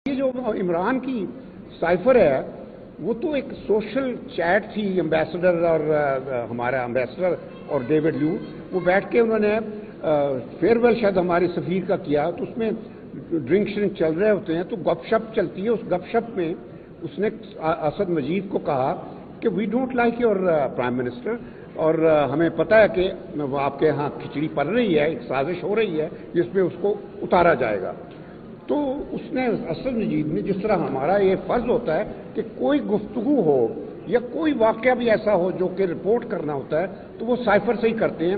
یہ جو عمران کی سائفر ہے وہ تو ایک سوشل چیٹ تھی ایمبیسڈر اور ہمارا ایمبیسڈر اور ڈیوڈ لیو، وہ بیٹھ کے انہوں نے فیئر ویل شاید ہمارے سفیر کا کیا، تو اس میں ڈرنک شرنک چل رہے ہوتے ہیں تو گپ شپ چلتی ہے. اس گپ شپ میں اس نے اسد مجید کو کہا کہ we don't like your prime minister, اور ہمیں پتہ ہے کہ آپ کے ہاں کھچڑی پڑ رہی ہے، ایک سازش ہو رہی ہے جس میں اس کو اتارا جائے گا. تو اس نے اسد مجید نے، جس طرح ہمارا یہ فرض ہوتا ہے کہ کوئی گفتگو ہو یا کوئی واقعہ بھی ایسا ہو جو کہ رپورٹ کرنا ہوتا ہے تو وہ سائفر سے ہی کرتے ہیں.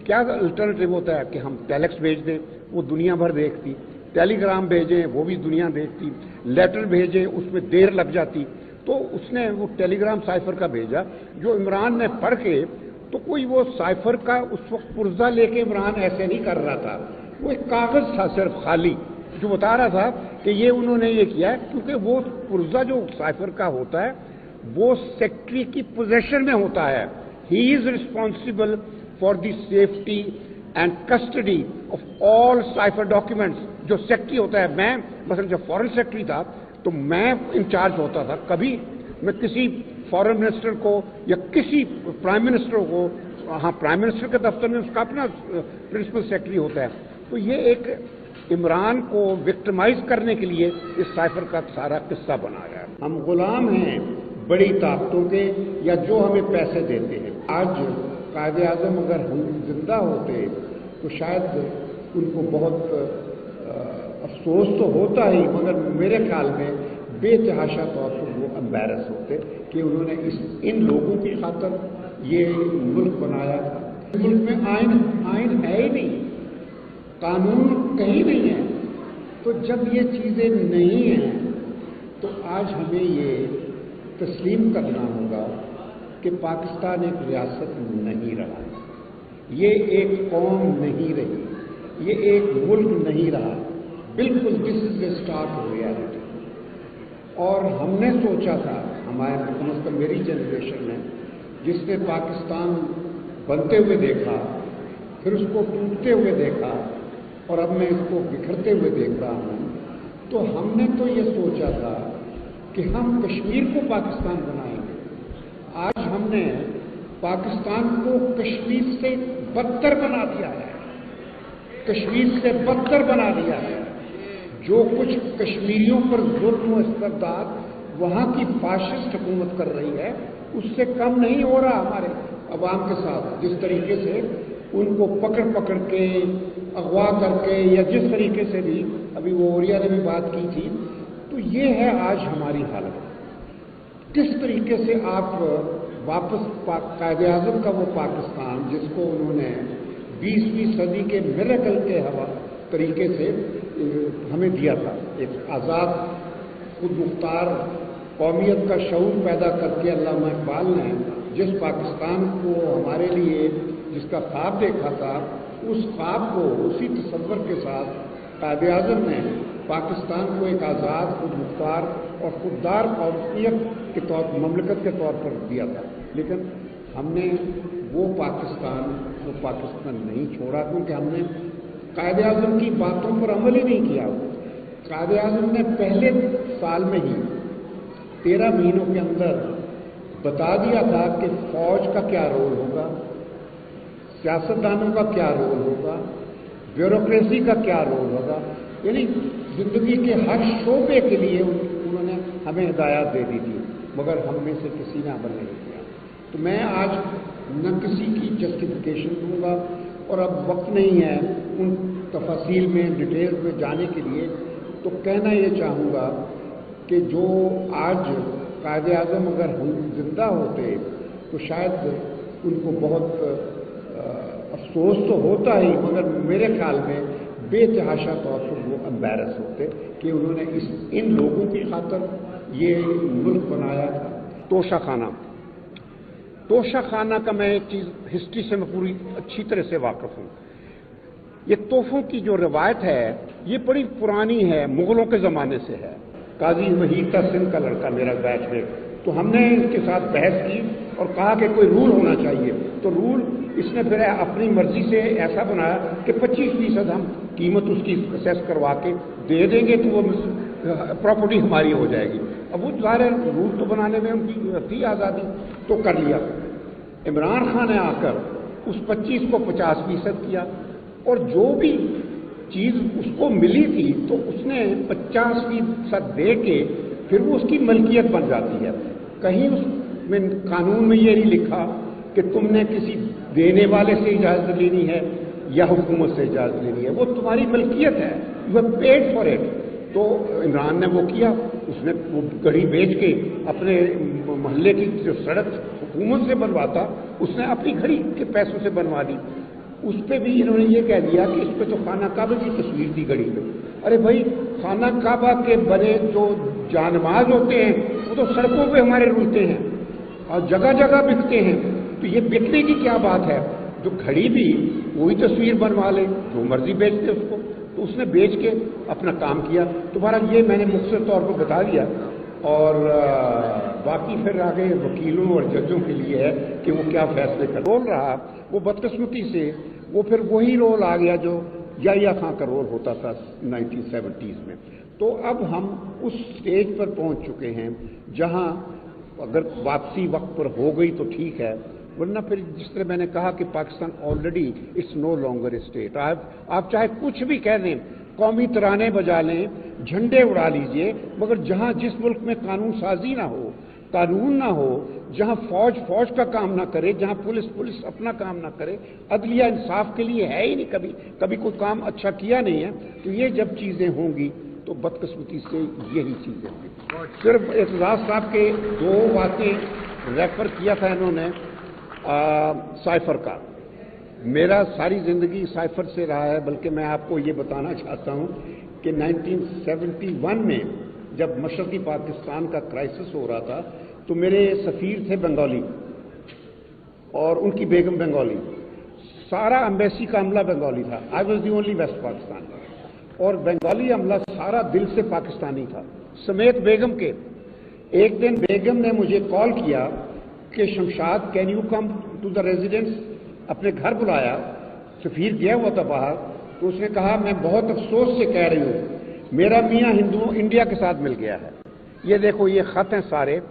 کیا الٹرنیٹیو ہوتا ہے کہ ہم ٹیلیکس بھیج دیں، وہ دنیا بھر دیکھتی، ٹیلی گرام بھیجیں وہ بھی دنیا دیکھتی، لیٹر بھیجیں اس میں دیر لگ جاتی. تو اس نے وہ ٹیلی گرام سائفر کا بھیجا جو عمران نے پڑھ کے، تو کوئی وہ سائفر کا اس وقت پرزہ لے کے عمران ایسے نہیں کر رہا تھا، وہ ایک کاغذ تھا صرف خالی جو بتا رہا تھا کہ یہ انہوں نے یہ کیا ہے، کیونکہ وہ پرزہ جو سائفر کا ہوتا ہے وہ سیکٹری کی پوزیشن میں ہوتا ہے. He is responsible for the safety and custody of all cipher documents. جو سیکٹری ہوتا ہے، میں مثلا جب فارن سیکٹری تھا تو میں انچارج ہوتا تھا، کبھی میں کسی فارن منسٹر کو یا کسی پرائم منسٹر کو، ہاں پرائم منسٹر کے دفتر میں اس کا اپنا پرنسپل سیکرٹری ہوتا ہے. تو یہ ایک عمران کو وکٹمائز کرنے کے لیے اس سائفر کا سارا قصہ بنایا ہے. ہم غلام ہیں بڑی طاقتوں کے یا جو ہمیں پیسے دیتے ہیں. آج قائد اعظم اگر ہم زندہ ہوتے تو شاید ان کو بہت افسوس تو ہوتا ہی، مگر میرے خیال میں بے تحاشا طور پر وہ امبیرس ہوتے کہ انہوں نے ان لوگوں کی خاطر یہ ملک بنایا تھا. ملک میں آئین ہے ہی نہیں، قانون کہیں نہیں ہے. تو جب یہ چیزیں نہیں ہیں تو آج ہمیں یہ تسلیم کرنا ہوگا کہ پاکستان ایک ریاست نہیں رہا، یہ ایک قوم نہیں رہی، یہ ایک ملک نہیں رہا. بالکل دس از اے اسٹارٹ آف ریالٹی. اور ہم نے سوچا تھا، ہمارے کم از کم میری جنریشن نے، جس نے پاکستان بنتے ہوئے دیکھا، پھر اس کو ٹوٹتے ہوئے دیکھا، اور اب میں اس کو بکھرتے ہوئے دیکھ رہا ہوں، تو ہم نے تو یہ سوچا تھا کہ ہم کشمیر کو پاکستان بنائیں گے. آج ہم نے پاکستان کو کشمیر سے بدتر بنا دیا ہے، کشمیر سے بدتر بنا دیا ہے. جو کچھ کشمیریوں پر ظلم و استبداد وہاں کی فاشسٹ حکومت کر رہی ہے اس سے کم نہیں ہو رہا ہمارے عوام کے ساتھ. جس طریقے سے ان کو پکڑ کے اغوا کر کے، یا جس طریقے سے بھی ابھی وہ اوریا نے بھی بات کی تھی، تو یہ ہے آج ہماری حالت. کس طریقے سے آپ واپس قائد اعظم کا وہ پاکستان جس کو انہوں نے 20ویں صدی کے میریکل کے طریقے سے ہمیں دیا تھا، ایک آزاد خود مختار قومیت کا شعور پیدا کر کے علامہ اقبال نے جس پاکستان کو ہمارے لیے جس کا خواب دیکھا تھا، اس خواب کو اسی تصور کے ساتھ قائد اعظم نے پاکستان کو ایک آزاد خود مختار اور خوددار قومیت کے طور پر، مملکت کے طور پر دیا تھا. لیکن ہم نے وہ پاکستان نہیں چھوڑا، کیونکہ ہم نے قائد اعظم کی باتوں پر عمل ہی نہیں کیا. قائد اعظم نے پہلے سال میں ہی 13 مہینوں کے اندر بتا دیا تھا کہ فوج کا کیا رول ہوگا، سیاستدانوں کا کیا رول ہوگا، بیوروکریسی کا کیا رول ہوگا. یعنی زندگی کے ہر شعبے کے لیے انہوں نے ہمیں ہدایات دے دی تھی، مگر ہم میں سے کسی نے عمل نہیں کیا. تو میں آج نہ کسی کی جسٹیفیکیشن دوں گا، اور اب وقت نہیں ہے ان تفاصیل میں ڈیٹیل میں جانے کے لیے. تو کہنا یہ چاہوں گا کہ جو آج قائد اعظم اگر ہم زندہ ہوتے تو شاید ان کو بہت افسوس تو ہوتا ہی، مگر میرے خیال میں بے تحاشا طور پر وہ امبیرس ہوتے کہ انہوں نے ان لوگوں کی خاطر یہ ملک بنایا تھا. توشہ خانہ کا میں ایک چیز ہسٹری سے میں پوری اچھی طرح سے واقف ہوں. یہ توفوں کی جو روایت ہے یہ بڑی پرانی ہے، مغلوں کے زمانے سے ہے. قاضی وحید سندھ کا لڑکا میرا بیچ میں، تو ہم نے اس کے ساتھ بحث کی اور کہا کہ کوئی رول ہونا چاہیے. تو رول اس نے پھر اپنی مرضی سے ایسا بنایا کہ 25% ہم قیمت اس کی اسیس کروا کے دے دیں گے تو وہ प्रॉपर्टी हमारी हो जाएगी। अब वो सारे रूल तो बनाने में उनकी थी आज़ादी, तो कर लिया। इमरान खान ने आकर उस 25 को 50% किया, और जो भी चीज़ उसको मिली थी तो उसने 50% दे के फिर वो उसकी मलकियत बन जाती है। कहीं उसमें कानून में ये नहीं लिखा कि तुमने किसी देने वाले से इजाज़त लेनी है या हुकूमत से इजाज़त लेनी है, वो तुम्हारी मलकियत है, you have paid for it. तो इमरान ने वो किया, उसने वो घड़ी बेच के अपने मोहल्ले की जो सड़क हुकूमत से बनवाता उसने अपनी घड़ी के पैसों से बनवा दी। उस पर भी इन्होंने ये कह दिया कि इस पर तो खाना काबा की तस्वीर थी घड़ी पे। अरे भाई, खाना काबा के बने जो जानमाज होते हैं वो तो सड़कों पे हमारे रुलते हैं और जगह जगह बिकते हैं, तो ये बिकने की क्या बात है? जो घड़ी भी वही तस्वीर बनवा ले, जो मर्जी बेच दे उसको, तो उसने बेच के अपना काम किया। तुम्हारा ये मैंने मुख्तसर तौर पर बता दिया, और बाकी फिर आगे वकीलों और जजों के लिए है कि वो क्या फैसले कर। रोल रहा वो बदकिस्मती से वो फिर वही रोल आ गया जो याहिया खां का रोल होता था 1970s में। तो अब हम उस स्टेज पर पहुंच चुके हैं जहां अगर वापसी वक्त पर हो गई तो ठीक है, वरना फिर जिस तरह मैंने कहा कि Pakistan already it's no longer state. आप चाहे कुछ भी कह दें, कौमी तराने बजा लें, झंडे उड़ा लीजिए, मगर जहां जिस मुल्क में कानून साजी ना हो, कानून ना हो, जहां फौज का काम ना करे, जहां पुलिस अपना काम ना करे, अदलिया इंसाफ के लिए है ही नहीं, कभी कोई काम अच्छा किया नहीं है, तो ये जब चीज़ें होंगी तो बदकिस्मती से यही चीज़ें होंगी। सिर्फ एतजाज साहब के 2 बातें रेफर किया था इन्होंने साइफर का। मेरा सारी ज़िंदगी साइफर से रहा है, बल्कि मैं आपको ये बताना चाहता हूँ कि 1971 में जब मशरक़ी पाकिस्तान का क्राइसिस हो रहा था तो मेरे सफ़ीर थे बंगाली और उनकी बेगम बंगाली, सारा एम्बेसी का अमला बंगाली था। I was the only West Pakistan, और बंगाली अमला सारा दिल से पाकिस्तानी था, समेत बेगम के। एक दिन बेगम ने मुझे कॉल किया कि Shamshad can you come to the residence, अपने घर बुलाया। सफ़ीर गया हुआ था बाहर, तो उसने कहा मैं बहुत अफसोस से कह रही हूँ, मेरा मियाँ हिंदुओं इंडिया के साथ मिल गया है। ये देखो, ये ख़त हैं सारे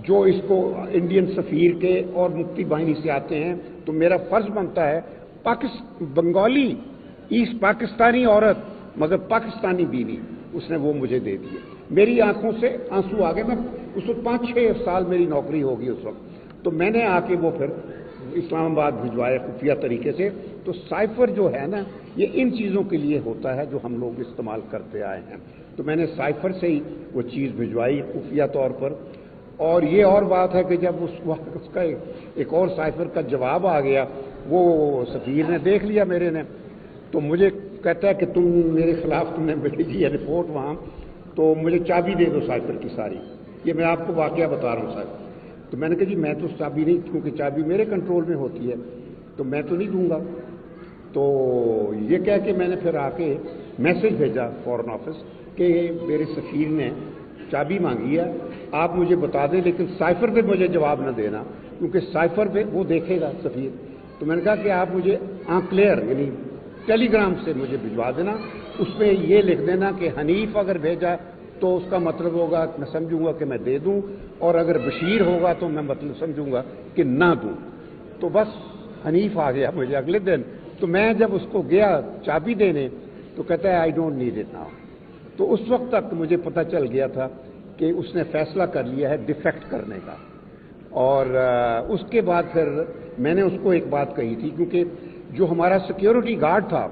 जो इसको इंडियन सफ़ीर के और मुफ्ती बाहिनी से आते हैं। तो मेरा फ़र्ज़ बनता है, बंगाली ईस्ट पाकिस्तानी औरत मगर पाकिस्तानी बीवी, उसने वो मुझे दे दिए। मेरी आंखों से आंसू आ गए। मैं उस वक्त 5-6 साल मेरी नौकरी होगी उस वक्त, तो मैंने आके वो फिर इस्लामाबाद भिजवाया खुफिया तरीके से। तो साइफर जो है ना, ये इन चीज़ों के लिए होता है जो हम लोग इस्तेमाल करते आए हैं। तो मैंने साइफर से ही वो चीज़ भिजवाई खुफिया तौर पर। और ये और बात है कि जब उस वक्त उसका एक और साइफर का जवाब आ गया, वो सफ़ीर ने देख लिया मेरे ने, तो मुझे कहता है कि तुम मेरे खिलाफ तुमने भेजी है रिपोर्ट वहाँ, तो मुझे चाबी दे दो साइफर की सारी। ये मैं आपको वाकया बता रहा हूँ साहब। तो मैंने कहा जी मैं तो चाबी नहीं, क्योंकि चाबी मेरे कंट्रोल में होती है तो मैं तो नहीं दूंगा। तो ये कह के मैंने फिर आके मैसेज भेजा फॉरेन ऑफिस कि मेरे सफ़ीर ने चाबी मांगी है, आप मुझे बता दें, लेकिन साइफर पे मुझे जवाब न देना, क्योंकि साइफर पे वो देखेगा सफ़ीर। तो मैंने कहा कि आप मुझे क्लियर यानी टेलीग्राम से मुझे भिजवा देना, उसमें ये लिख देना कि हनीफ अगर भेजा तो उसका मतलब होगा मैं समझूंगा कि मैं दे दूं, और अगर बशीर होगा तो मैं मतलब समझूंगा कि ना दूं। तो बस हनीफ आ गया मुझे अगले दिन। तो मैं जब उसको गया चाबी देने तो कहता है I don't need it now. तो उस वक्त तक मुझे पता चल गया था कि उसने फैसला कर लिया है डिफेक्ट करने का। और उसके बाद फिर मैंने उसको एक बात कही थी, क्योंकि जो हमारा सिक्योरिटी गार्ड था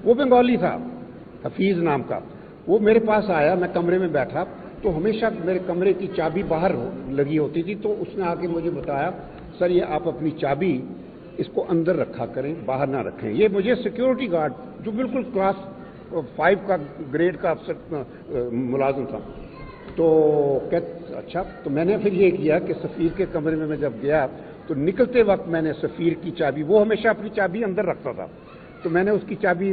वो बंगाली था, हफीज़ नाम का। वो मेरे पास आया, मैं कमरे में बैठा, तो हमेशा मेरे कमरे की चाबी बाहर लगी होती थी। तो उसने आके मुझे बताया, सर ये आप अपनी चाबी इसको अंदर रखा करें, बाहर ना रखें। ये मुझे सिक्योरिटी गार्ड जो बिल्कुल क्लास 5 का ग्रेड का अफसर मुलाजिम था। तो अच्छा, तो मैंने फिर ये किया कि सफ़ीर के कमरे में मैं जब गया तो निकलते वक्त मैंने सफ़ीर की चाबी, वो हमेशा अपनी चाबी अंदर रखता था, तो मैंने उसकी चाबी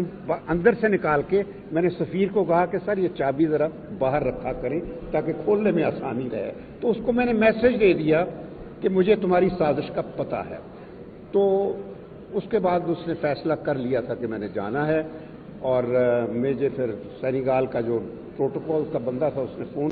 अंदर से निकाल के मैंने सफ़ीर को कहा कि सर ये चाबी ज़रा बाहर रखा करें ताकि खोलने में आसानी रहे। तो उसको मैंने मैसेज दे दिया कि मुझे तुम्हारी साजिश का पता है। तो उसके बाद उसने फैसला कर लिया था कि मैंने जाना है, और मुझे फिर सेनेगाल का जो प्रोटोकॉल का बंदा था, उसने फ़ोन